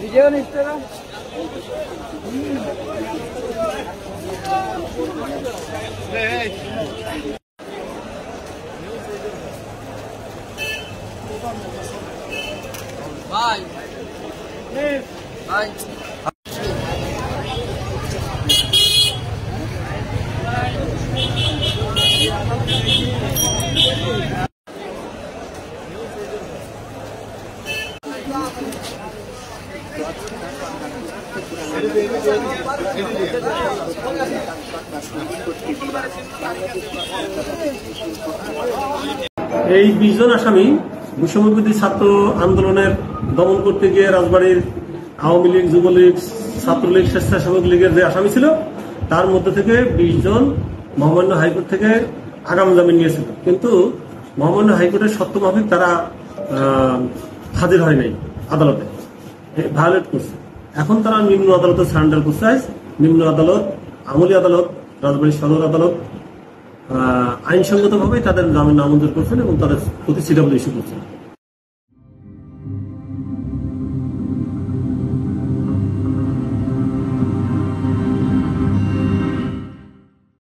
Video নিচ্ছে না ভাই ভাই এই 20 জন আসামি বৈষম্যবিরোধী ছাত্র আন্দোলনের দমন করতে গিয়ে রাজবাড়ীর আওয়ামী লীগ, যুবলীগ, ছাত্রলীগ, স্বেচ্ছাসেবক লীগের যে আসামি ছিল তার মধ্যে থেকে 20 জন মহামান্য হাইকোর্ট থেকে আগাম জামিন নিয়েছিল, কিন্তু মহামান্য হাইকোর্টের শর্ত মাফিক তারা হাজির হয় নাই, আদালতে ভায়োলেট করছে। এখন তারা নিম্ন আদালতে সারেন্ডার করছে। নিম্ন আদালত, আমলি আদালত, রাজবাড়ী সদর আদালত আইনসঙ্গতভাবে তাদের জামিন নামঞ্জুর করছেন এবং তাদের প্রতি সিডব্লিউ ইস্যু করছেন।